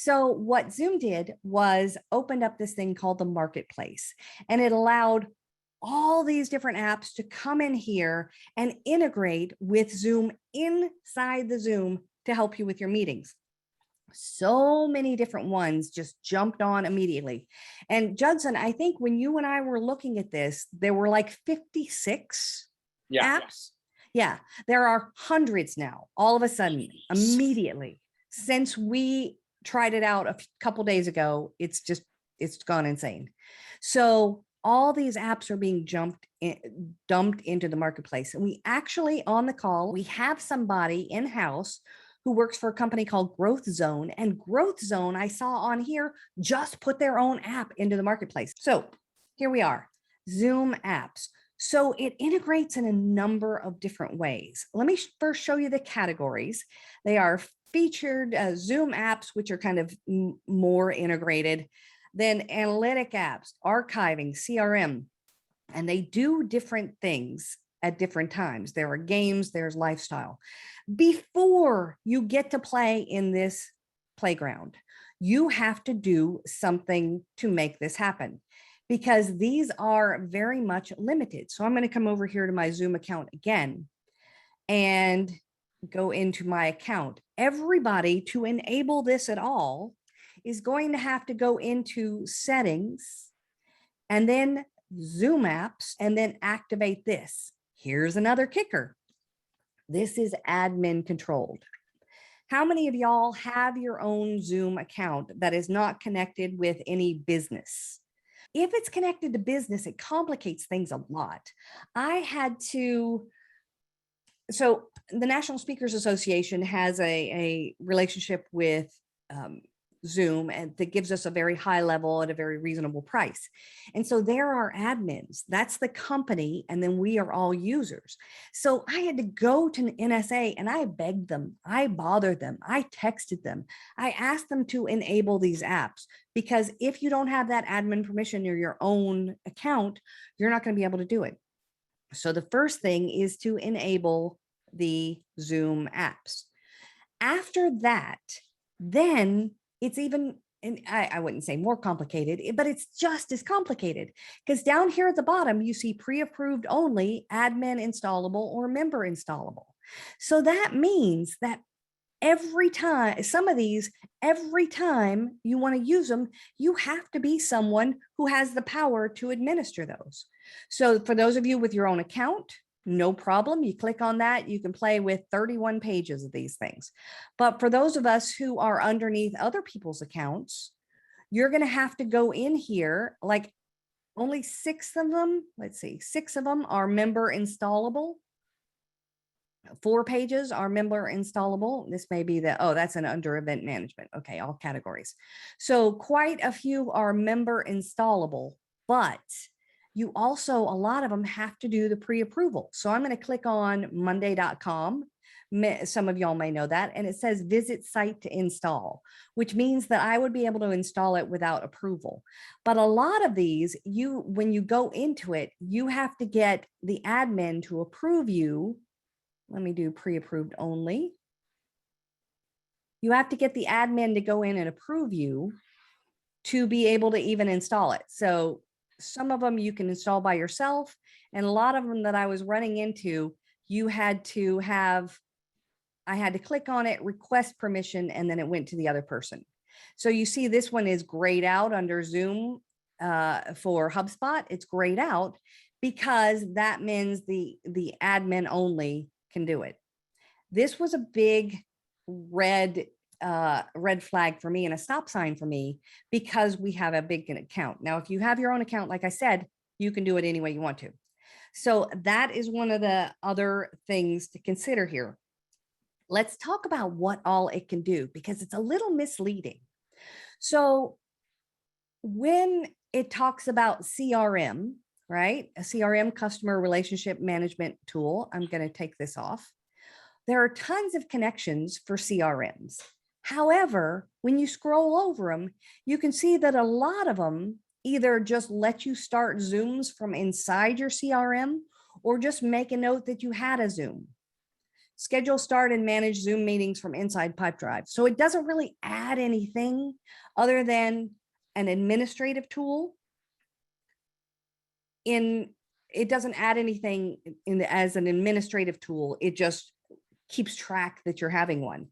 So what Zoom did was opened up this thing called the marketplace, and it allowed all these different apps to come in here and integrate with Zoom inside the Zoom to help you with your meetings. So many different ones just jumped on immediately. And Judson, I think when you and I were looking at this, there were like 56 apps. Yeah, there are hundreds now, all of a sudden, immediately. Since we tried it out a couple days ago, it's gone insane. So all these apps are being dumped into the marketplace. And we actually, on the call, we have somebody in-house who works for a company called GrowthZone, and GrowthZone, I saw on here, just put their own app into the marketplace. So here we are, Zoom apps. So it integrates in a number of different ways. Let me first show you the categories. They are featured Zoom apps, which are kind of more integrated, then analytic apps, archiving, CRM, and they do different things at different times. There are games, there's lifestyle. Before you get to play in this playground, you have to do something to make this happen, because these are very much limited. So I'm going to come over here to my Zoom account again and go into my account. Everybody, to enable this at all, is going to have to go into settings and then Zoom apps and then activate this. Here's another kicker. This is admin controlled. How many of y'all have your own Zoom account that is not connected with any business? If it's connected to business, it complicates things a lot. So the National Speakers Association has a relationship with Zoom, and that gives us a very high level at a very reasonable price. And so there are admins, that's the company, and then we are all users. So I had to go to NSA and I begged them, I bothered them, I texted them, I asked them to enable these apps, because if you don't have that admin permission or your own account, you're not going to be able to do it. So the first thing is to enable the Zoom apps. After that, then it's even, and I wouldn't say more complicated, but it's just as complicated, because down here at the bottom, you see pre-approved only, admin installable, or member installable. So that means that every time, some of these, every time you want to use them, you have to be someone who has the power to administer those. So for those of you with your own account, no problem. You click on that, you can play with 31 pages of these things. But for those of us who are underneath other people's accounts, you're going to have to go in here, like only 6 of them. Let's see, 6 of them are member installable. 4 pages are member installable. This may be that's an under event management. Okay, all categories. So quite a few are member installable, but you also, a lot of them have to do the pre-approval. So I'm going to click on monday.com. Some of y'all may know that. And it says visit site to install, which means that I would be able to install it without approval. But a lot of these, when you go into it, you have to get the admin to approve you. Let me do pre-approved only. You have to get the admin to go in and approve you to be able to even install it. So some of them you can install by yourself, and a lot of them that I was running into, I had to click on it, request permission, and then it went to the other person. So you see this one is grayed out under Zoom for HubSpot. It's grayed out because that means the admin only can do it. This was a big red flag for me and a stop sign for me, because we have a big account. Now, if you have your own account, like I said, you can do it any way you want to. So that is one of the other things to consider here. Let's talk about what all it can do, because it's a little misleading. So when it talks about CRM, right? A CRM, customer relationship management tool. I'm going to take this off. There are tons of connections for CRMs. However, when you scroll over them, you can see that a lot of them either just let you start Zooms from inside your CRM, or just make a note that you had a Zoom. schedule, start, and manage Zoom meetings from inside Pipedrive. So it doesn't really add anything other than an administrative tool. It doesn't add anything as an administrative tool. It just keeps track that you're having one.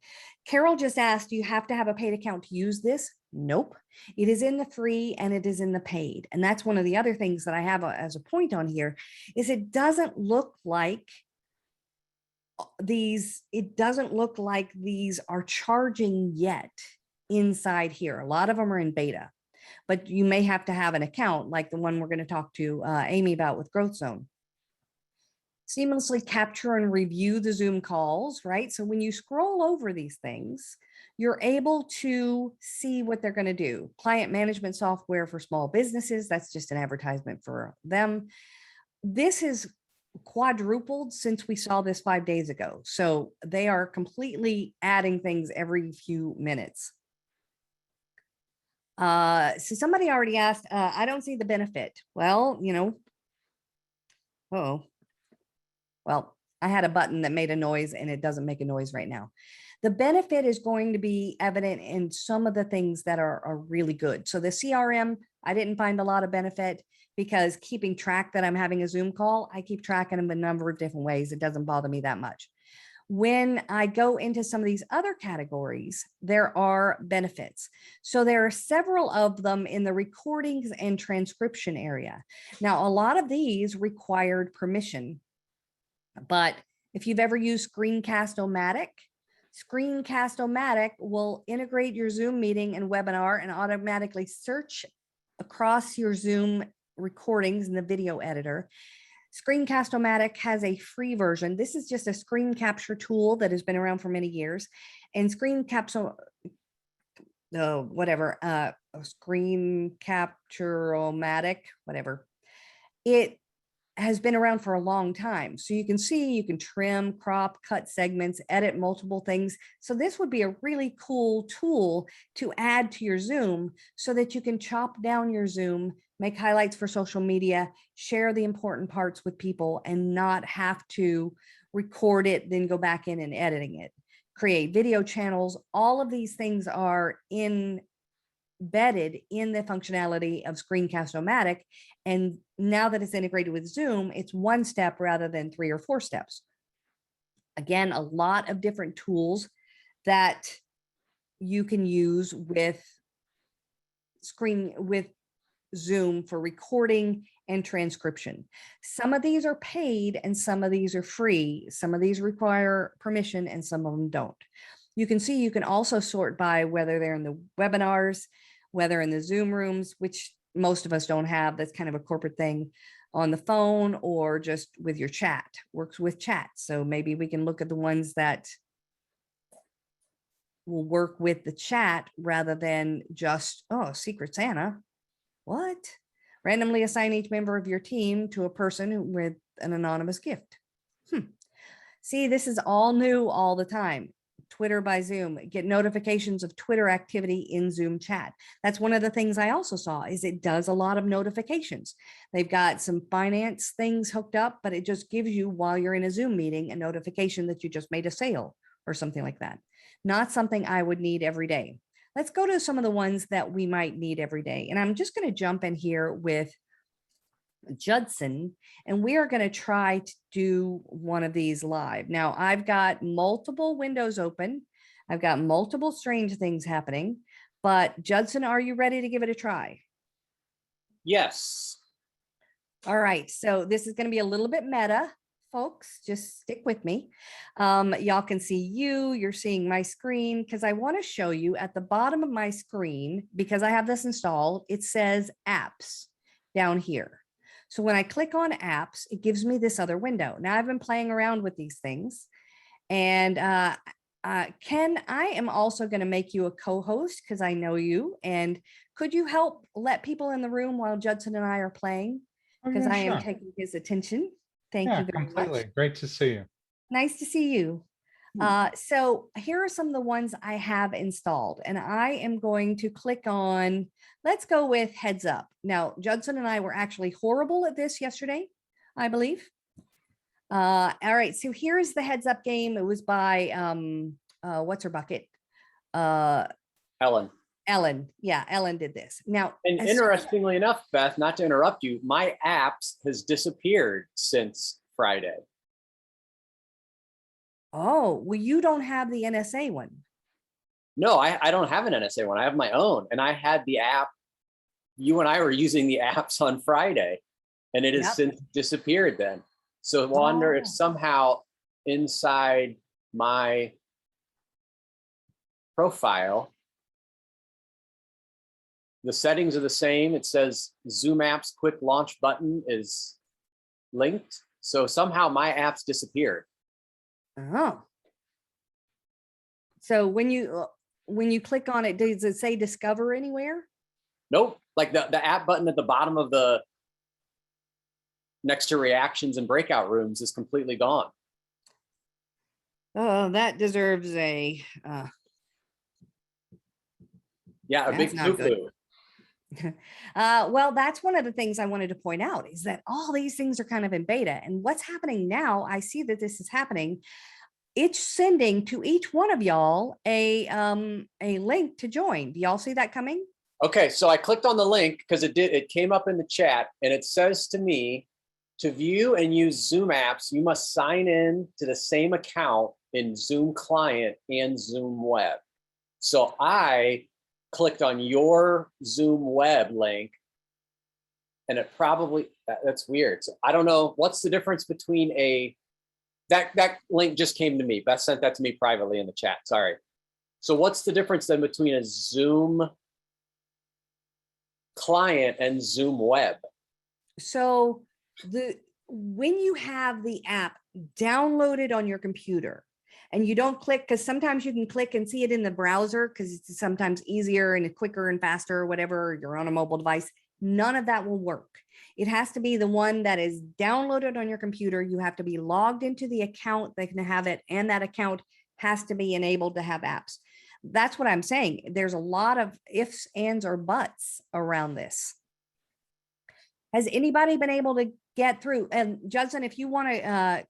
Carol just asked, do you have to have a paid account to use this? Nope. It is in the free and it is in the paid. And that's one of the other things that I have as a point on here is it doesn't look like these are charging yet inside here. A lot of them are in beta, but you may have to have an account like the one we're going to talk to Amy about with GrowthZone. Seamlessly capture and review the Zoom calls, right? So when you scroll over these things, you're able to see what they're going to do. Client management software for small businesses, that's just an advertisement for them. This is quadrupled since we saw this 5 days ago. So they are completely adding things every few minutes. So somebody already asked, I don't see the benefit. Well, well, I had a button that made a noise and it doesn't make a noise right now. The benefit is going to be evident in some of the things that are really good. So the CRM, I didn't find a lot of benefit because keeping track that I'm having a Zoom call, I keep tracking them a number of different ways. It doesn't bother me that much. When I go into some of these other categories, there are benefits. So there are several of them in the recordings and transcription area. Now, a lot of these required permission. But if you've ever used Screencast-O-Matic will integrate your Zoom meeting and webinar and automatically search across your Zoom recordings in the video editor. Screencast-O-Matic has a free version. This is just a screen capture tool that has been around for many years. And Screencapture-O-Matic, whatever. It has been around for a long time. So you can see, you can trim, crop, cut segments, edit multiple things. So this would be a really cool tool to add to your Zoom so that you can chop down your Zoom, make highlights for social media, share the important parts with people and not have to record it, then go back in and editing it. Create video channels. All of these things are embedded in the functionality of Screencast-O-Matic. And now that it's integrated with Zoom, it's one step rather than 3 or 4 steps. Again, a lot of different tools that you can use with Zoom for recording and transcription. Some of these are paid and some of these are free. Some of these require permission and some of them don't. You can see you can also sort by whether they're in the webinars, whether in the Zoom rooms, which most of us don't have. That's kind of a corporate thing, on the phone or just with your chat, works with chat. So maybe we can look at the ones that will work with the chat rather than just, oh, Secret Santa. What? Randomly assign each member of your team to a person with an anonymous gift. See, this is all new all the time. Twitter by Zoom, get notifications of Twitter activity in Zoom chat. That's one of the things I also saw is it does a lot of notifications. They've got some finance things hooked up, but it just gives you while you're in a Zoom meeting a notification that you just made a sale or something like that. Not something I would need every day. Let's go to some of the ones that we might need every day. And I'm just going to jump in here with Judson, and we are going to try to do one of these live. Now, I've got multiple windows open. I've got multiple strange things happening, but Judson, are you ready to give it a try? Yes. All right. So this is going to be a little bit meta, folks. Just stick with me. Y'all can see you're seeing my screen because I want to show you at the bottom of my screen, because I have this installed, it says apps down here. So when I click on apps, it gives me this other window. Now I've been playing around with these things, and Ken, I am also going to make you a co-host because I know you. And could you help let people in the room while Judson and I are playing? Because I am taking his attention. Thank you very much. Great to see you. Nice to see you. So here are some of the ones I have installed, and I am going to click on, let's go with heads up. Now, Judson and I were actually horrible at this yesterday, I believe. All right, so here's the heads up game. It was by what's her bucket? Ellen. Ellen. Yeah, Ellen did this. Now, And interestingly enough, Beth, not to interrupt you, my apps has disappeared since Friday. oh, well, you don't have the NSA one. No, I don't have an NSA one. I have my own. And I had the app. You and I were using the apps on Friday, and it has Yep. since disappeared then. So I wonder if somehow inside my profile, the settings are the same. It says Zoom apps quick launch button is linked. So somehow my apps disappeared. Oh. So when you click on it, does it say discover anywhere? Nope. Like the app button at the bottom of the next to reactions and breakout rooms is completely gone. Oh, that deserves a yeah, a big foo-foo. Well, that's one of the things I wanted to point out is that all these things are kind of in beta, and what's happening now, I see that this is happening. It's sending to each one of y'all a link to join. Do y'all see that coming? Okay, so I clicked on the link because it came up in the chat, and it says to me, to view and use Zoom apps, you must sign in to the same account in Zoom Client and Zoom Web. So I clicked on your Zoom Web link, and it probably, that's weird. So I don't know, what's the difference between that link just came to me. Beth sent that to me privately in the chat, sorry. So what's the difference then between a Zoom Client and Zoom Web? So when you have the app downloaded on your computer and you don't click, because sometimes you can click and see it in the browser because it's sometimes easier and quicker and faster or whatever, you're on a mobile device, none of that will work. It has to be the one that is downloaded on your computer. You have to be logged into the account that can have it, and that account has to be enabled to have apps. That's what I'm saying. There's a lot of ifs, ands, or buts around this. Has anybody been able to get through? And Judson, if you want to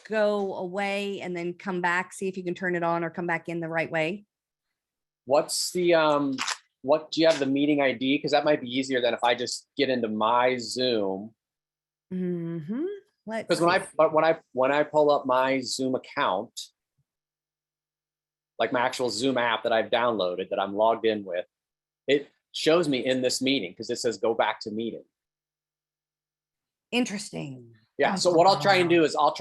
go away and then come back, see if you can turn it on or come back in the right way. What's the what do you have the meeting ID? Because that might be easier than if I just get into my Zoom. Because when I pull up my Zoom account, like my actual Zoom app that I've downloaded that I'm logged in with, it shows me in this meeting because it says go back to meeting. Interesting. Yeah. So what I'll try and do is I'll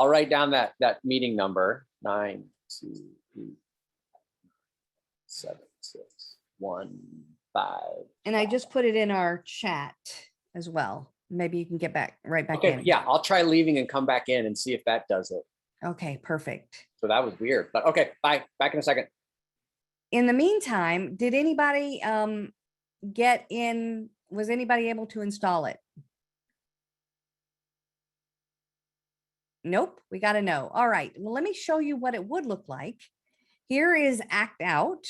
write down that meeting number 9276115. And I just put it in our chat as well. Maybe you can get right back in. in. Yeah, I'll try leaving and come back in and see if that does it. Okay, perfect. So that was weird, but okay, bye. Back in a second. In the meantime, did anybody get in? Was anybody able to install it? Nope, we got to know. All right, well, let me show you what it would look like. Here is act out,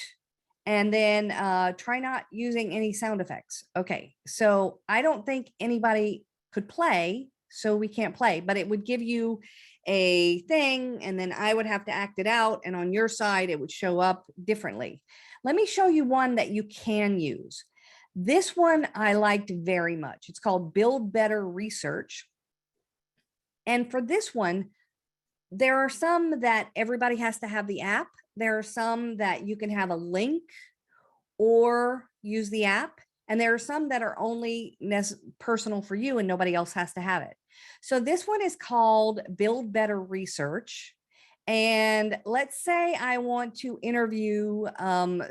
and then try not using any sound effects. Okay, so I don't think anybody could play, so we can't play, but it would give you a thing, and then I would have to act it out, and on your side, it would show up differently. Let me show you one that you can use. This one I liked very much. It's called BuildBetter Research. And for this one, there are some that everybody has to have the app. There are some that you can have a link or use the app. And there are some that are only personal for you and nobody else has to have it. So this one is called BuildBetter Research. And let's say I want to interview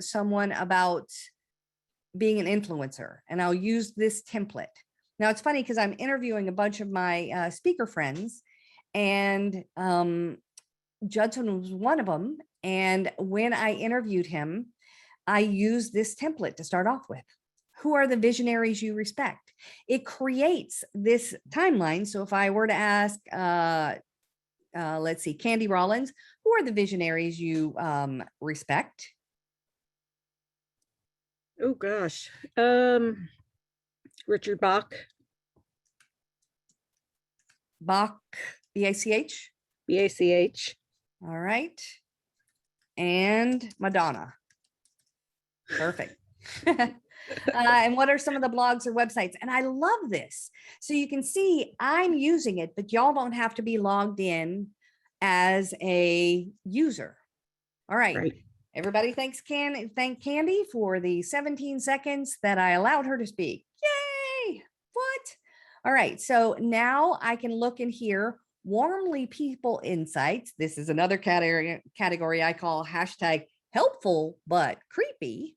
someone about being an influencer, and I'll use this template. Now it's funny because I'm interviewing a bunch of my speaker friends, and Judson was one of them. And when I interviewed him, I used this template to start off with. Who are the visionaries you respect? It creates this timeline. So if I were to ask, let's see, Candy Rollins, who are the visionaries you respect? Oh gosh, Richard Bach. Bach, B-A-C-H. BACH. All right. And Madonna. Perfect. And what are some of the blogs or websites? And I love this. So you can see I'm using it, but y'all don't have to be logged in as a user. All right. Right. Everybody thank Candy for the 17 seconds that I allowed her to speak. Yay! What? All right. So now I can look in here, warmly people insights. This is another category I call hashtag helpful but creepy.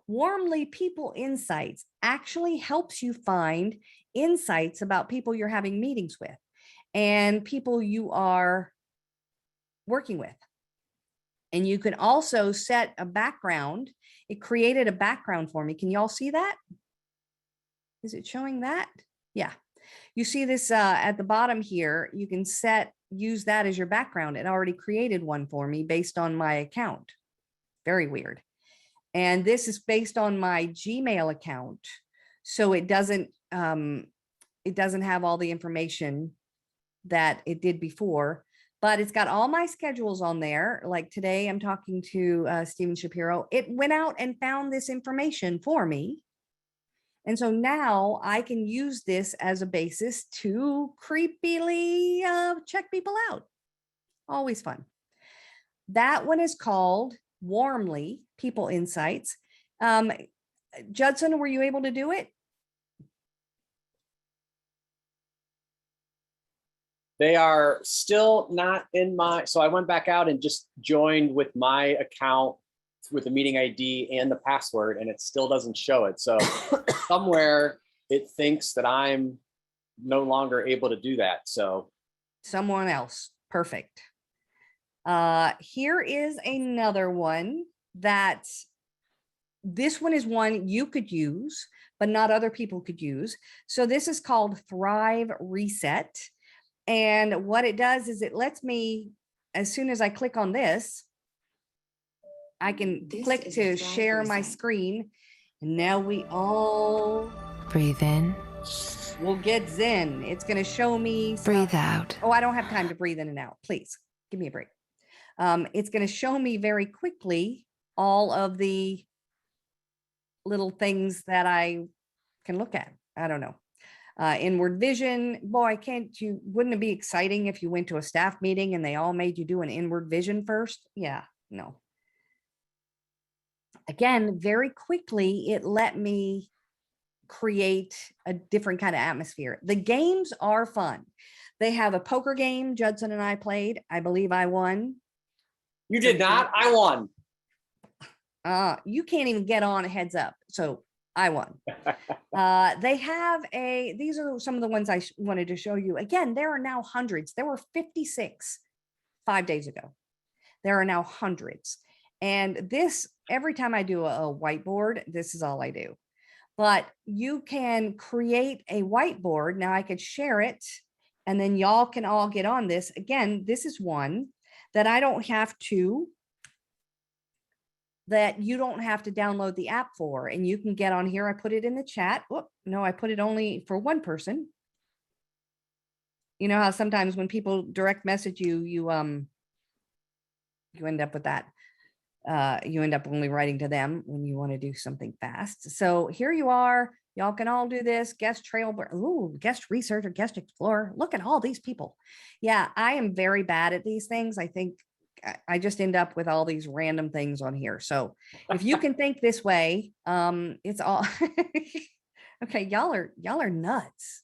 Warmly people insights actually helps you find insights about people you're having meetings with and people you are working with. And you can also set a background. It created a background for me. Can y'all see that? Is it showing that? Yeah. You see this at the bottom here. You can use that as your background. It already created one for me based on my account. Very weird. And this is based on my Gmail account. So it doesn't have all the information that it did before, but it's got all my schedules on there. Like today I'm talking to Steven Shapiro. It went out and found this information for me. And so now I can use this as a basis to creepily check people out. Always fun. That one is called Warmly People Insights. Judson, were you able to do it? They are still not in my, so I went back out and just joined with my account with the meeting ID and the password, and it still doesn't show it. So somewhere it thinks that I'm no longer able to do that. So someone else. Perfect. Here is another one that this one is one you could use, but not other people could use. So this is called Thrive Reset. And what it does is it lets me, as soon as I click on this, I can click to share my screen. And now we all Breathe in. will get Zen. It's going to show me. Breathe out. Oh, I don't have time to breathe in and out. Please give me a break. It's going to show me very quickly all of the little things that I can look at. I don't know. Inward vision. Boy, wouldn't it be exciting if you went to a staff meeting and they all made you do an inward vision first? Yeah, no. Again, very quickly, it let me create a different kind of atmosphere. The games are fun. They have a poker game Judson and I played. I believe I won. you did not. I won. You can't even get on a heads up. So I won. They have these are some of the ones I wanted to show you. Again, there are now hundreds. There were 56 5 days ago. There are now hundreds. And this, every time I do a whiteboard, this is all I do. But you can create a whiteboard. Now I could share it and then y'all can all get on this. Again, this is one that you don't have to download the app for, and you can get on here. I put it in the chat. Oh, no, I put it only for one person. You know how sometimes when people direct message you, you end up with that. You end up only writing to them when you want to do something fast. So here you are. Y'all can all do this. Guest guest researcher, guest explorer. Look at all these people. Yeah, I am very bad at these things. I think I just end up with all these random things on here. So if you can think this way, it's all okay. Y'all are nuts.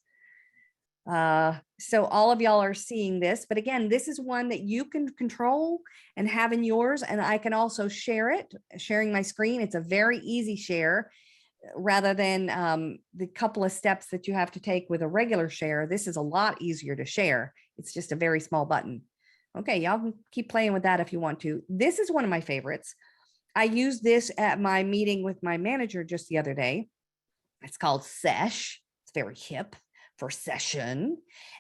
So all of y'all are seeing this, but again, this is one that you can control and have in yours. And I can also share it, sharing my screen. It's a very easy share rather than the couple of steps that you have to take with a regular share. This is a lot easier to share. It's just a very small button. Okay, y'all can keep playing with that if you want to. This is one of my favorites. I used this at my meeting with my manager just the other day. It's called Sesh. It's very hip for session.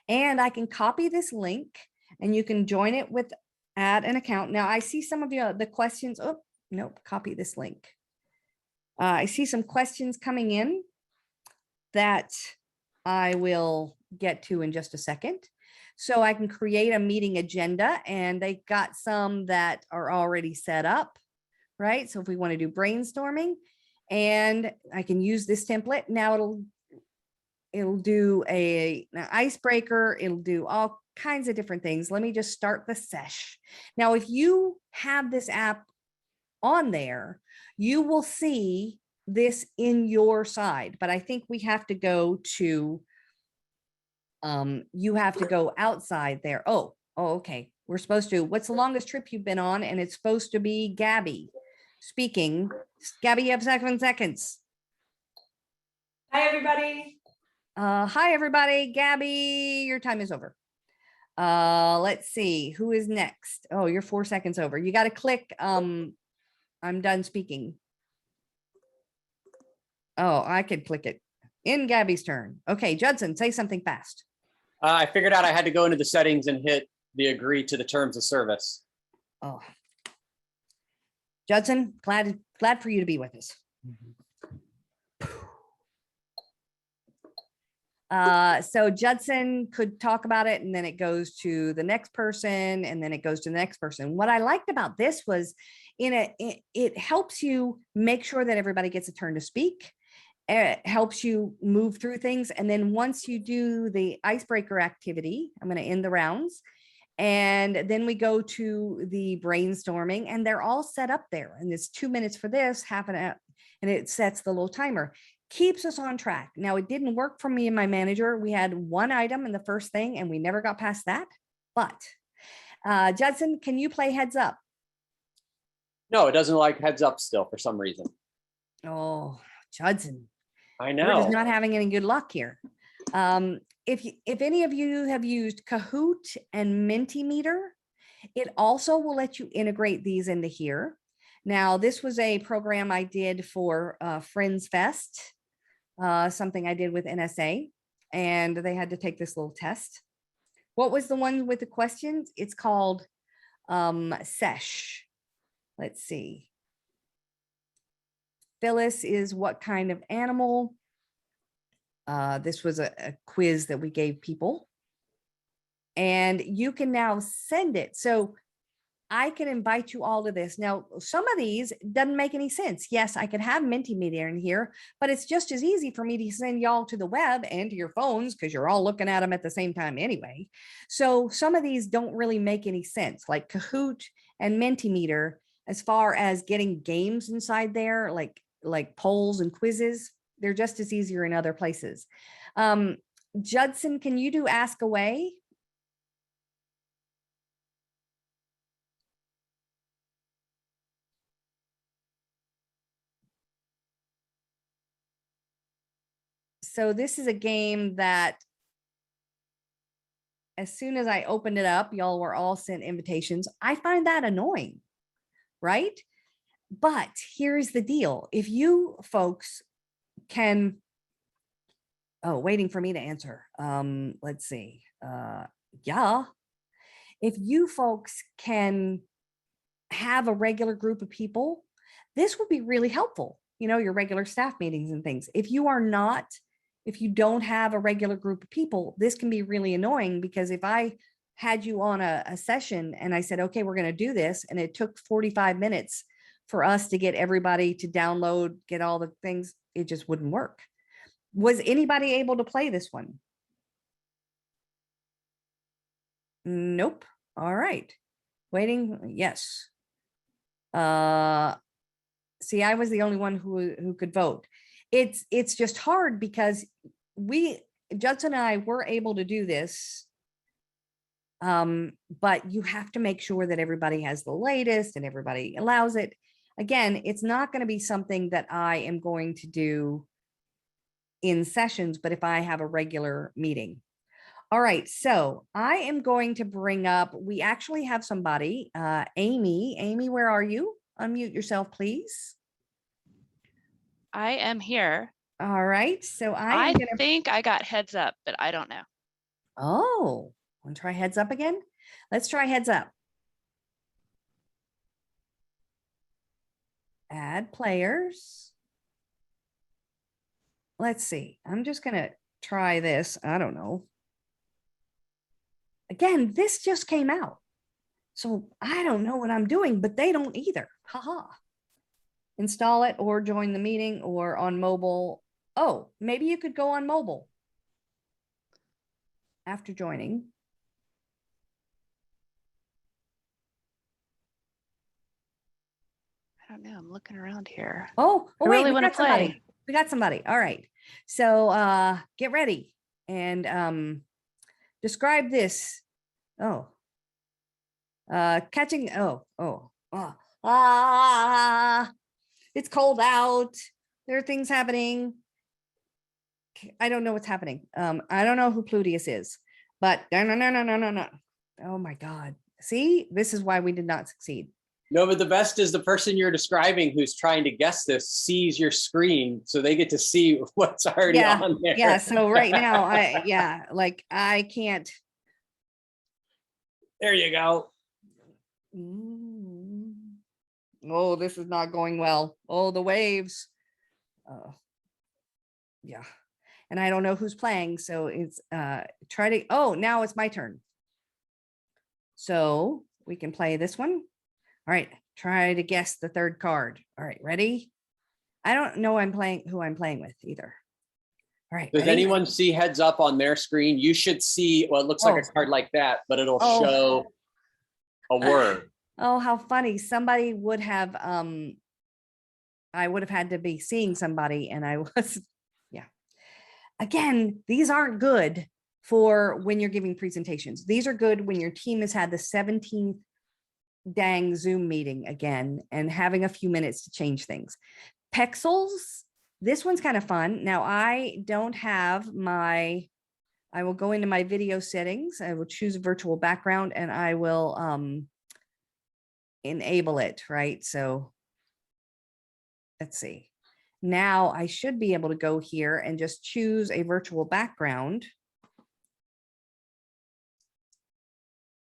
And I can copy this link and you can join it with add an account. Now I see some of the questions. Oh, nope, copy this link. I see some questions coming in that I will get to in just a second. So I can create a meeting agenda, and they got some that are already set up, right? So if we want to do brainstorming, and I can use this template. Now it'll do an icebreaker. It'll do all kinds of different things. Let me just start the sesh. Now, if you have this app on there, you will see this in your side, but I think we have to go to, you have to go outside there. Oh, okay. We're supposed to, what's the longest trip you've been on? And it's supposed to be Gabby speaking. Gabby, you have 7 seconds. Hi, everybody. Hi, everybody. Gabby, your time is over. Let's see who is next. Oh, you're 4 seconds over. You got to click. I'm done speaking. Oh, I could click it in Gabby's turn. Okay, Judson, say something fast. I figured out I had to go into the settings and hit the agree to the terms of service. Oh, Judson, glad for you to be with us. So Judson could talk about it, and then it goes to the next person, and then it goes to the next person. What I liked about this was it helps you make sure that everybody gets a turn to speak. It helps you move through things. And then once you do the icebreaker activity, I'm going to end the rounds. And then we go to the brainstorming, and they're all set up there. And it's 2 minutes for this, half an hour, and it sets the little timer. Keeps us on track. Now, it didn't work for me and my manager. We had one item in the first thing, and we never got past that. But Judson, can you play heads up? No, it doesn't like heads up still for some reason. Oh, Judson. I We're just know. not having any good luck here. If any of you have used Kahoot and Mentimeter, it also will let you integrate these into here. Now, this was a program I did for Friends Fest, something I did with NSA, and they had to take this little test. What was the one with the questions? It's called Sesh. Let's see. Phyllis is what kind of animal? This was a quiz that we gave people. And you can now send it. So I can invite you all to this. Now, some of these doesn't make any sense. Yes, I could have Mentimeter in here, but it's just as easy for me to send y'all to the web and to your phones because you're all looking at them at the same time anyway. So some of these don't really make any sense, like Kahoot and Mentimeter, as far as getting games inside there, like polls and quizzes, they're just as easier in other places. Judson, can you do Ask Away? So this is a game that as soon as I opened it up, y'all were all sent invitations. I find that annoying, right? But here's the deal. If you folks can, oh, waiting for me to answer. Let's see. Yeah. If you folks can have a regular group of people, this would be really helpful. You know, your regular staff meetings and things. If you don't have a regular group of people, this can be really annoying, because if I had you on a session and I said, okay, we're going to do this, and it took 45 minutes for us to get everybody to download, get all the things, it just wouldn't work. Was anybody able to play this one? Nope. All right. Waiting. Yes. See, I was the only one who could vote. It's just hard because Judson and I were able to do this. But you have to make sure that everybody has the latest and everybody allows it. Again, it's not going to be something that I am going to do in sessions, but if I have a regular meeting. All right, so I am going to bring up, we actually have somebody, Amy. Amy, where are you? Unmute yourself, please. I am here. All right, so I think I got heads up, but I don't know. Oh, want to try heads up again? Let's try heads up. Add players. Let's see. I'm just going to try this. I don't know. Again, this just came out. So I don't know what I'm doing, but they don't either. Haha. Install it or join the meeting or on mobile. Oh, maybe you could go on mobile after joining. I don't know. I'm looking around here. Oh, I wait, really we want to got somebody. play. We got somebody. All right. So get ready and describe this. Oh. Catching, it's cold out. There are things happening. I don't know what's happening. I don't know who Pludius is, but no. Oh my God. See, this is why we did not succeed. No, but the best is the person you're describing who's trying to guess this sees your screen, so they get to see what's already on there. Yeah. So right now, I can't. There you go. Oh, this is not going well. Oh, the waves. Yeah. And I don't know who's playing. So it's now it's my turn. So we can play this one. All right. Try to guess the third card. All right. Ready? I don't know who I'm playing with either. All right. Does ready? anyone see heads up on their screen? You should see, well, it looks like a card like that, but it'll show a word. Oh, how funny. Somebody would have, I would have had to be seeing somebody and I was, yeah. Again, these aren't good for when you're giving presentations. These are good when your team has had the 17th dang Zoom meeting again and having a few minutes to change things. Pexels, this one's kind of fun. Now I don't have I will go into my video settings. I will choose a virtual background and I will enable it, right? So let's see. Now I should be able to go here and just choose a virtual background.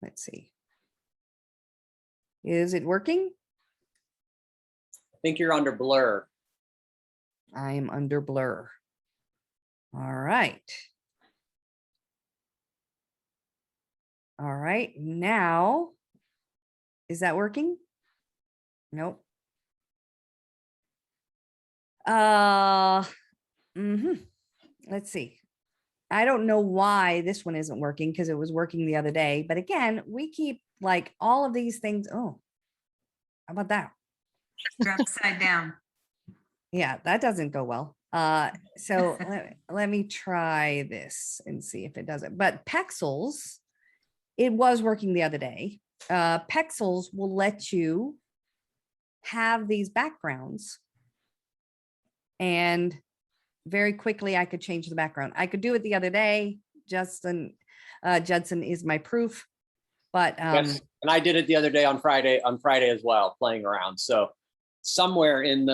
Let's see. Is it working? I think you're under blur. I'm under blur. All right. All right. Now, is that working? Nope. Let's see. I don't know why this one isn't working because it was working the other day. But again, we keep like all of these things. Oh, how about that? You're upside down. Yeah, that doesn't go well. So let me try this and see if it does it. But Pexels, it was working the other day. Pexels will let you have these backgrounds and very quickly I could change the background. I could do it the other day. Judson is my proof, but Yes, and I did it the other day on Friday as well, playing around. So somewhere in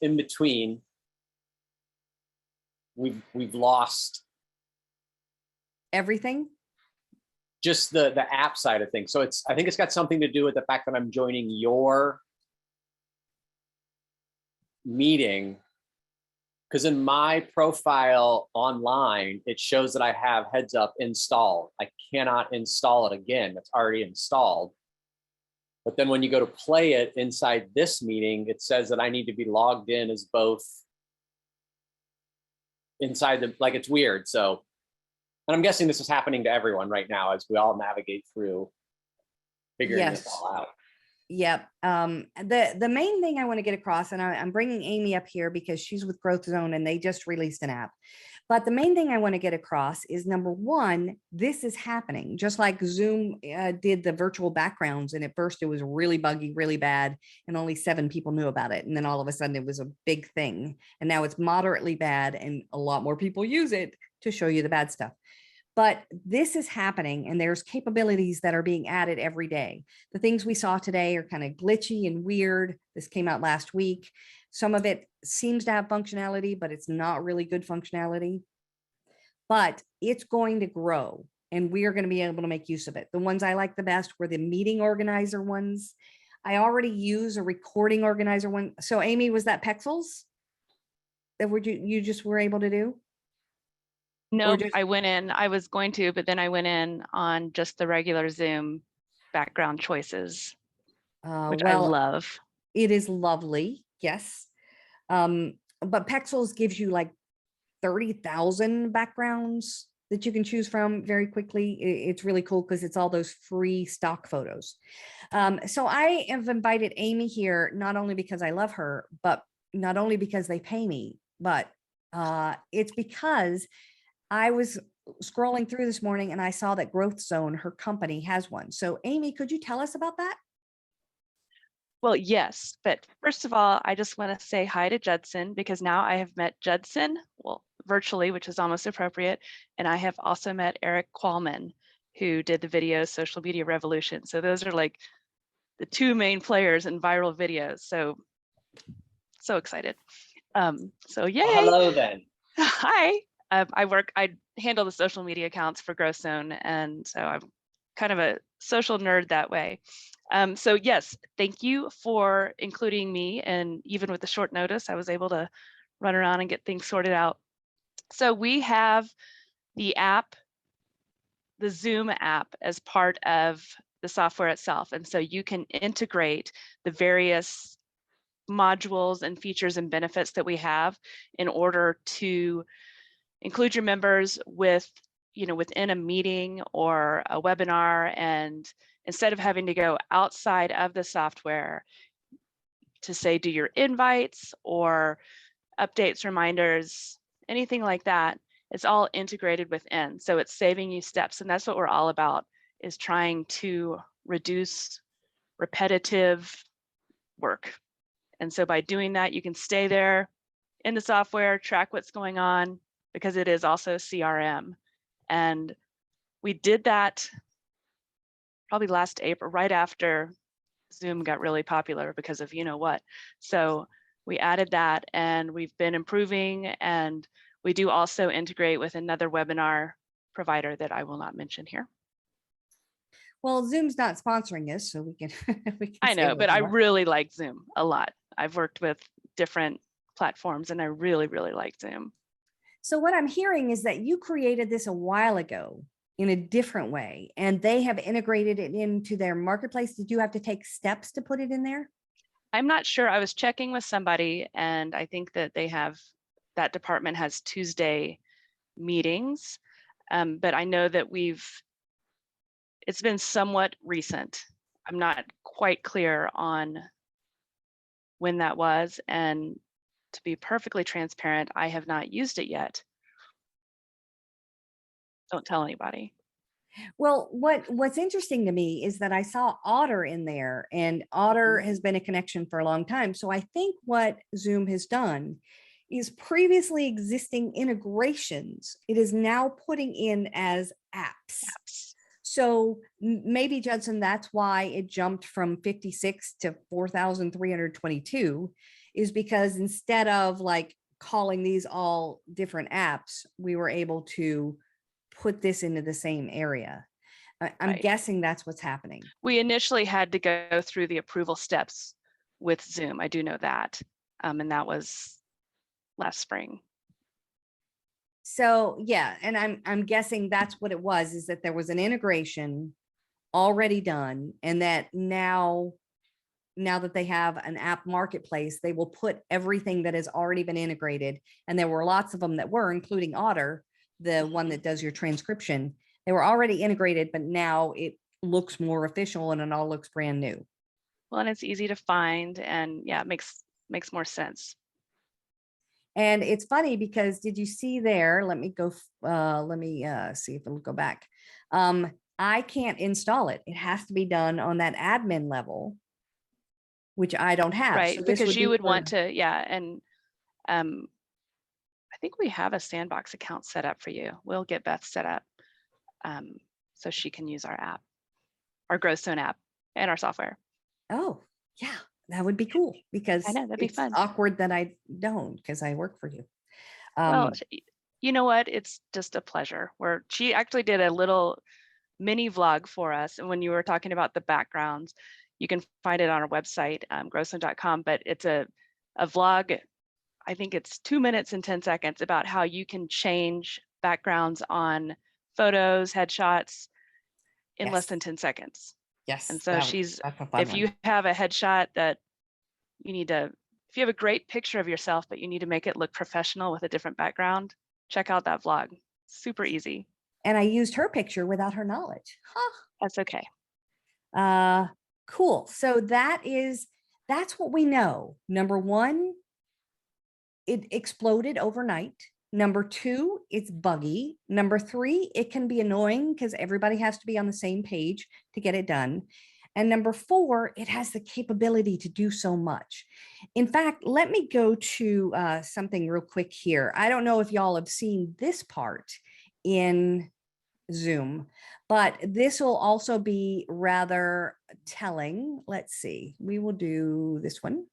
between, we've lost everything. Just the app side of things. So I think it's got something to do with the fact that I'm joining your meeting, because in my profile online, it shows that I have heads up installed. I cannot install it again. It's already installed. But then when you go to play it inside this meeting, it says that I need to be logged in as both inside like it's weird. So, and I'm guessing this is happening to everyone right now as we all navigate through figuring this all out. Yep. The main thing I want to get across, and I'm bringing Amy up here because she's with GrowthZone and they just released an app. But the main thing I want to get across is number one, this is happening just like Zoom did the virtual backgrounds. And at first it was really buggy, really bad, and only 7 people knew about it. And then all of a sudden it was a big thing. And now it's moderately bad and a lot more people use it to show you the bad stuff. But this is happening and there's capabilities that are being added every day. The things we saw today are kind of glitchy and weird. This came out last week. Some of it seems to have functionality, but it's not really good functionality. But it's going to grow and we are going to be able to make use of it. The ones I like the best were the meeting organizer ones. I already use a recording organizer one. So Amy, was that Pexels that you just were able to do? No, just- I went in, I was going to, but then I went in on just the regular Zoom background choices, which I well, love. it is lovely. Yes. But Pexels gives you like 30,000 backgrounds that you can choose from very quickly. It's really cool because it's all those free stock photos. So I have invited Amy here, not only because I love her, but not only because they pay me, but it's because I was scrolling through this morning and I saw that GrowthZone, her company, has one. So Amy, could you tell us about that? Well, yes, but first of all, I just want to say hi to Judson because now I have met Judson, well, virtually, which is almost appropriate. And I have also met Eric Qualman, who did the video Social Media Revolution. So those are like the two main players in viral videos. So excited. So yay. Well, hello then. Hi. I handle the social media accounts for GrowthZone, and so I'm kind of a social nerd that way. So yes, thank you for including me, and even with the short notice, I was able to run around and get things sorted out. So we have the app, the Zoom app, as part of the software itself, and so you can integrate the various modules and features and benefits that we have in order to include your members with, within a meeting or a webinar. And instead of having to go outside of the software to say, do your invites or updates, reminders, anything like that, it's all integrated within. So it's saving you steps. And that's what we're all about, is trying to reduce repetitive work. And so by doing that, you can stay there in the software, track what's going on, because it is also CRM. And we did that probably last April, right after Zoom got really popular because of you know what. So we added that and we've been improving, and we do also integrate with another webinar provider that I will not mention here. Well, Zoom's not sponsoring us, so we can, we can I say know, what but we I want. really like Zoom a lot. I've worked with different platforms and I really, really like Zoom. So what I'm hearing is that you created this a while ago in a different way, and they have integrated it into their marketplace. Did you have to take steps to put it in there? I'm not sure. I was checking with somebody, and I think that that department has Tuesday meetings. But I know that it's been somewhat recent. I'm not quite clear on when that was. And to be perfectly transparent, I have not used it yet. Don't tell anybody. Well, what's interesting to me is that I saw Otter in there, and Otter has been a connection for a long time. So I think what Zoom has done is previously existing integrations, it is now putting in as apps. So maybe, Judson, that's why it jumped from 56 to 4,322, is because instead of like calling these all different apps, we were able to put this into the same area. I'm Right. guessing that's what's happening. We initially had to go through the approval steps with Zoom. I do know that. And that was last spring. So yeah, and I'm guessing that's what it was, is that there was an integration already done, and that now that they have an app marketplace, they will put everything that has already been integrated. And there were lots of them that were, including Otter, the one that does your transcription. They were already integrated, but now it looks more official and it all looks brand new. Well, and it's easy to find, and yeah, it makes more sense. And it's funny because did you see there? Let me go. See if it'll go back. I can't install it. It has to be done on that admin level, which I don't have. Right, So this because you would for, want to, yeah, and I think we have a Sandbox account set up for you. We'll get Beth set up so she can use our app, our GrowthZone app, and our software. Oh, yeah, that would be cool, because I know, that'd be it's fun. awkward that I don't, because I work for you. Well, you know what? It's just a pleasure. She actually did a little mini vlog for us. And when you were talking about the backgrounds, you can find it on our website, growthzone.com, but it's a vlog. I think it's 2 minutes and 10 seconds about how you can change backgrounds on photos, headshots in less Yes. than 10 seconds. Yes. And so that's a fun if one. you have a headshot that you need to, if you have a great picture of yourself, but you need to make it look professional with a different background, check out that vlog. Super easy. And I used her picture without her knowledge. That's okay. Cool. So that's what we know. Number one, it exploded overnight. Number two, it's buggy. Number three, it can be annoying because everybody has to be on the same page to get it done. And number four, it has the capability to do so much. In fact, let me go to something real quick here. I don't know if y'all have seen this part in Zoom, but this will also be rather telling. Let's see, we will do this one.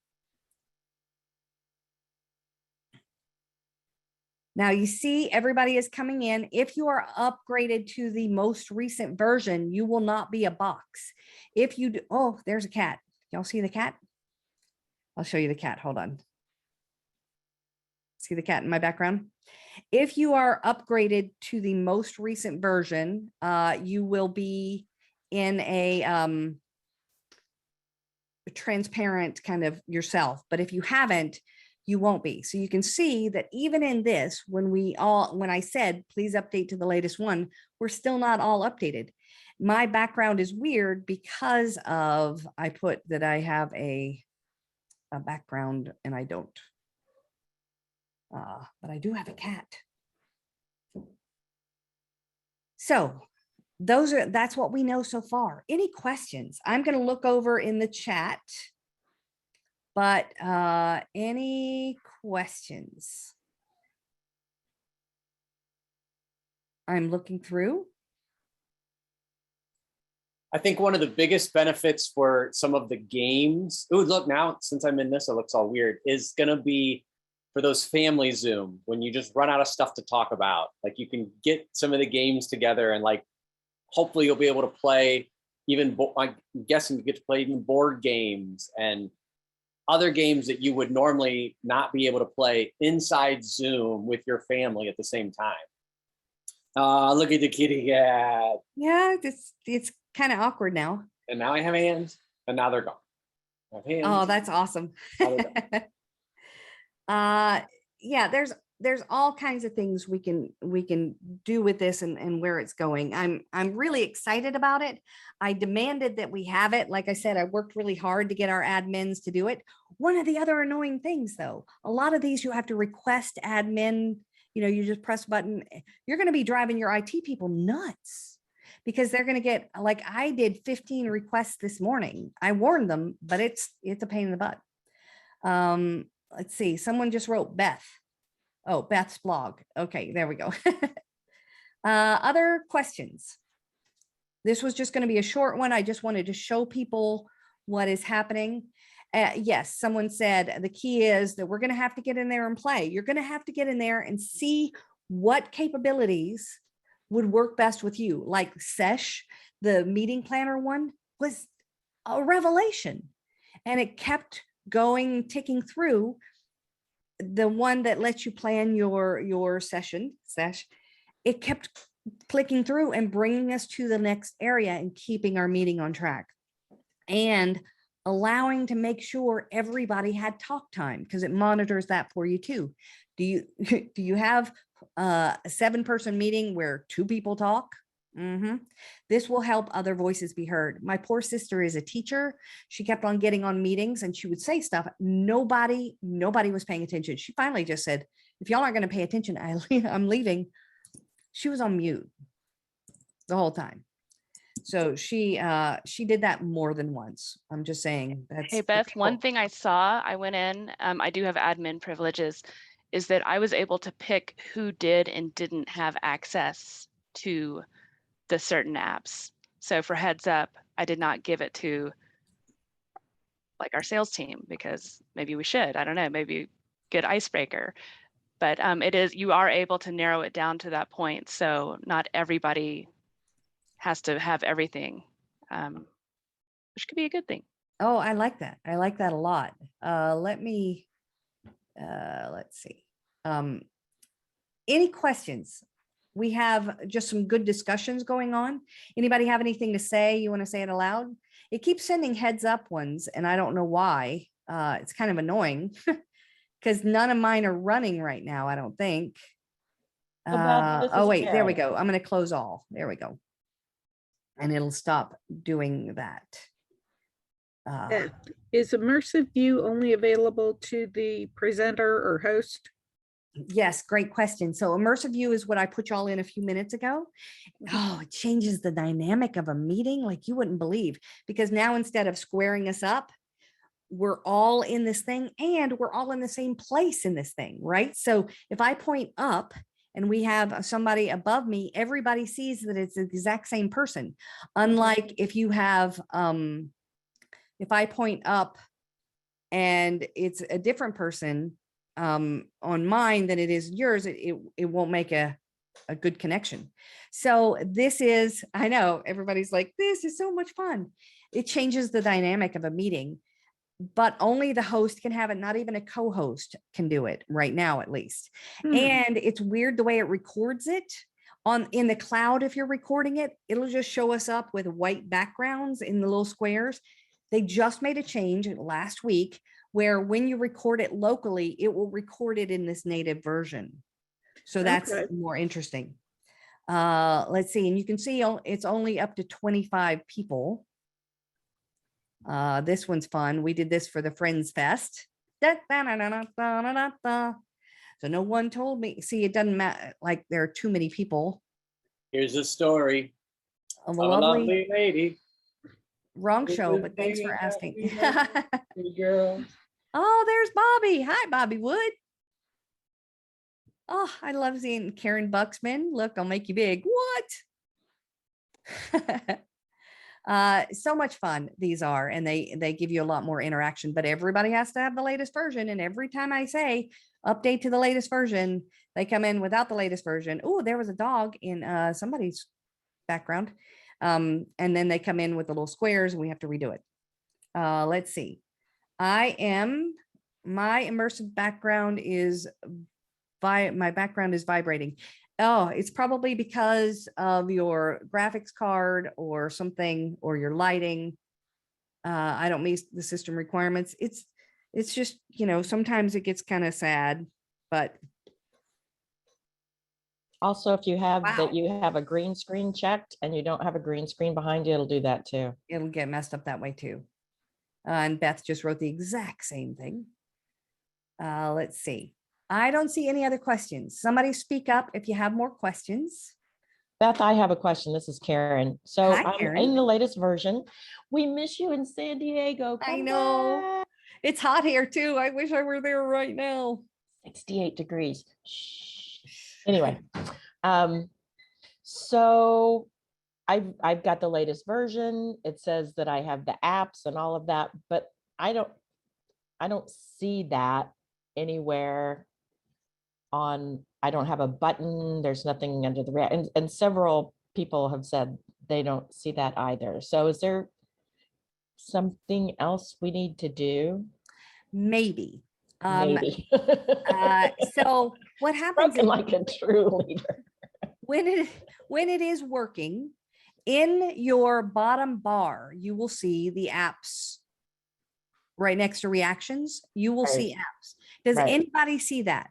Now you see everybody is coming in. If you are upgraded to the most recent version, you will not be a box. If you do, oh, there's a cat. Y'all see the cat? I'll show you the cat. Hold on. See the cat in my background? If you are upgraded to the most recent version, you will be in a transparent kind of yourself. But if you haven't, you won't be. So you can see that even in this, when I said, please update to the latest one, we're still not all updated. My background is weird because of, I put that I have a background and I don't. But I do have a cat. So that's what we know so far. Any questions? I'm going to look over in the chat, but any questions? I'm looking through. I think one of the biggest benefits for some of the games, oh, look now, since I'm in this, it looks all weird, is gonna be for those family Zoom, when you just run out of stuff to talk about. Like you can get some of the games together and like, hopefully you'll be able to play even, I'm guessing you get to play even board games and other games that you would normally not be able to play inside Zoom with your family at the same time. Look at the kitty cat. Yeah, it's kind of awkward now. And now I have hands, and now they're gone. I have hands. Oh, that's awesome. Now they're gone. Yeah, there's all kinds of things we can do with this and where it's going. I'm really excited about it. I demanded that we have it. Like I said, I worked really hard to get our admins to do it. One of the other annoying things though, a lot of these you have to request admin, you just press a button. You're going to be driving your IT people nuts because they're going to get, like I did 15 requests this morning. I warned them, but it's a pain in the butt. Let's see. Someone just wrote Beth. Oh, Beth's blog. Okay, there we go. Other questions? This was just going to be a short one. I just wanted to show people what is happening. Yes, someone said the key is that we're going to have to get in there and play. You're going to have to get in there and see what capabilities would work best with you. Like Sesh, the meeting planner one, was a revelation. And it kept going, ticking through. The one that lets you plan your session, Sesh, it kept clicking through and bringing us to the next area and keeping our meeting on track. And allowing to make sure everybody had talk time because it monitors that for you too. Do you have a 7-person meeting where 2 people talk? This will help other voices be heard. My poor sister is a teacher. She kept on getting on meetings and she would say stuff. Nobody was paying attention. She finally just said, if y'all aren't going to pay attention, I'm leaving. She was on mute the whole time. So she did that more than once. I'm just saying. Hey Beth, one thing I saw, I went in, I do have admin privileges, is that I was able to pick who did and didn't have access to the certain apps. So for heads up, I did not give it to like our sales team because maybe we should, I don't know, maybe get icebreaker. But you are able to narrow it down to that point. So not everybody has to have everything, which could be a good thing. Oh, I like that. I like that a lot. Let's see. Any questions? we have just some good discussions going on. Anybody have anything to say? You want to say it aloud? It keeps sending heads up ones, and I don't know why. It's kind of annoying because none of mine are running right now, I don't think. Oh, wait, there we go. I'm going to close all. There we go. And it'll stop doing that. Is immersive view only available to the presenter or host? Yes, great question. So immersive view is what I put y'all in a few minutes ago. Oh, it changes the dynamic of a meeting like you wouldn't believe, because now instead of squaring us up, we're all in this thing and we're all in the same place in this thing, right? So if I point up and we have somebody above me, everybody sees that it's the exact same person. Unlike if you have, if I point up and it's a different person on mine than it is yours, it won't make a good connection. So this is, I know everybody's like, this is so much fun. It changes the dynamic of a meeting, but only the host can have it. Not even a co-host can do it right now, at least. And it's weird the way it records it in the cloud. If you're recording it, it'll just show us up with white backgrounds in the little squares. They just made a change last week where when you record it locally, it will record it in this native version. So that's more interesting. Let's see. And you can see it's only up to 25 people. This one's fun. We did this for the Friends Fest. So no one told me. See, it doesn't matter. Like there are too many people. Here's a story of of a lovely lady. Wrong show, but thanks for asking. Girl. Oh, there's Bobby. Hi, Bobby Wood. Oh, I love seeing Karen Buxman. Look, I'll make you big. What? So much fun these are, and they give you a lot more interaction, but everybody has to have the latest version. And every time I say update to the latest version, they come in without the latest version. Oh, there was a dog in somebody's background. And then they come in with the little squares and we have to redo it. Let's see. My immersive background is my background is vibrating. Oh, it's probably because of your graphics card or something, or your lighting. I don't meet the system requirements. It's just, you know, sometimes it gets kind of sad, but. Also, if you have Wow. that you have a green screen checked and you don't have a green screen behind you, it'll do that too. It'll get messed up that way too. And Beth just wrote the exact same thing. Let's see. I don't see any other questions. Somebody speak up if you have more questions. Beth, I have a question. This is Karen. So Hi, I'm Karen. in the latest version. We miss you in San Diego. I Come know. back. It's hot here too. I wish I were there right now. 68 degrees. Shh. Anyway, so I've got the latest version. It says that I have the apps and all of that, but I don't see that anywhere on. I don't have a button. There's nothing under the and several people have said they don't see that either. So is there something else we need to do? Maybe. Maybe. So what happens Spoken like a true leader. when it is working, in your bottom bar, you will see the apps right next to reactions. You will see apps. Does anybody see that?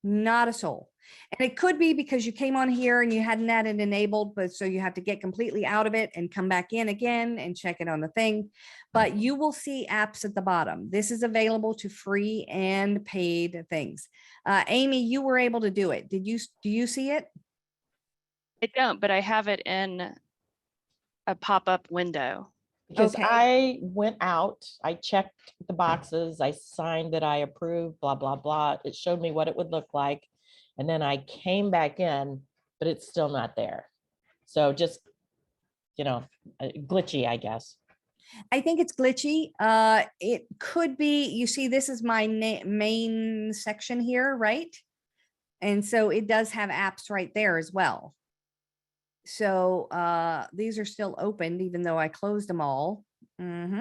Not a soul. And it could be because you came on here and you hadn't had it enabled, but so you have to get completely out of it and come back in again and check it on the thing. But you will see apps at the bottom. This is available to free and paid things. Amy, you were able to do it. Do you see it? I don't, but I have it in a pop-up window. Because Okay. I went out, I checked the boxes, I signed that I approved, blah, blah, blah. It showed me what it would look like. And then I came back in, but it's still not there. So just, you know, glitchy, I guess. I think it's glitchy. It could be, you see, this is my main section here, right? And so it does have apps right there as well. So these are still opened, even though I closed them all. It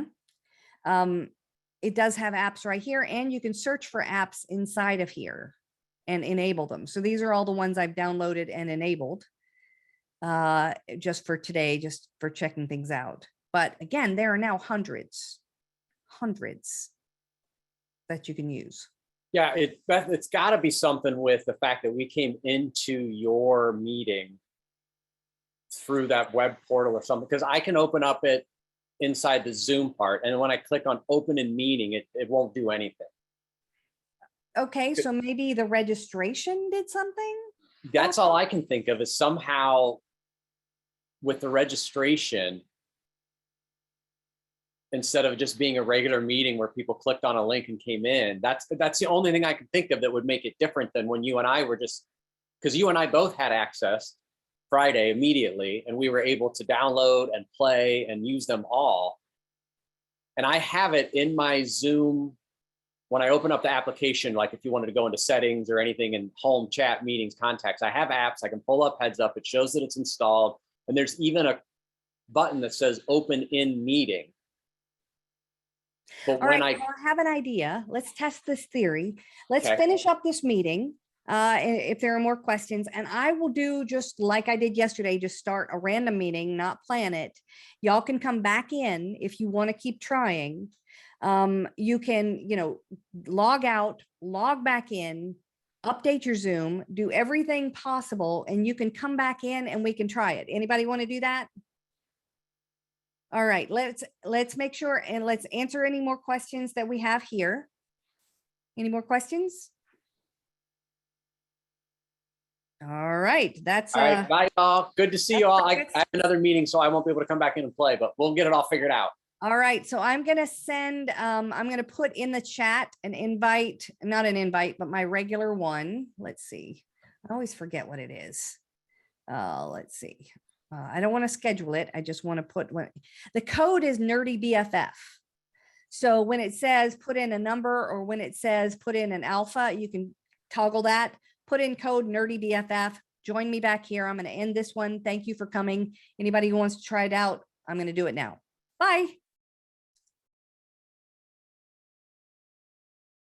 does have apps right here, and you can search for apps inside of here. and enable them. So these are all the ones I've downloaded and enabled just for today, just for checking things out. But again, there are now hundreds that you can use. Yeah, Beth, it's got to be something with the fact that we came into your meeting through that web portal or something, because I can open up it inside the Zoom part, and when I click on open in meeting, it won't do anything. Okay, so maybe the registration did something? That's all I can think of, is somehow with the registration, instead of just being a regular meeting where people clicked on a link and came in, that's the only thing I can think of that would make it different than when you and I were just, because you and I both had access Friday immediately, and we were able to download and play and use them all. And I have it in my Zoom, when I open up the application, like if you wanted to go into settings or anything in home, chat, meetings, contacts, I have apps, I can pull up heads up, it shows that it's installed. And there's even a button that says open in meeting. But All when right, well, I have an idea. Let's test this theory. Let's Okay. finish up this meeting. If there are more questions, and I will do just like I did yesterday, just start a random meeting, not plan it. Y'all can come back in if you want to keep trying. You can, log out, log back in, update your Zoom, do everything possible, and you can come back in and we can try it. Anybody want to do that? All right, let's make sure and let's answer any more questions that we have here. Any more questions? All right, that's all right, bye y'all. Good to see you all. I perfect. have another meeting, so I won't be able to come back in and play, but we'll get it all figured out. all right. So I'm gonna send, I'm gonna put in the chat an invite, not an invite, but my regular one. Let's see. I always forget what it is. Let's see. I don't want to schedule it. I just want to put what the code is Nerdy BFF. So when it says put in a number, or when it says put in an alpha, you can toggle that, put in code Nerdy BFF, join me back here. I'm going to end this one. Thank you for coming. Anybody who wants to try it out, I'm going to do it now. Bye.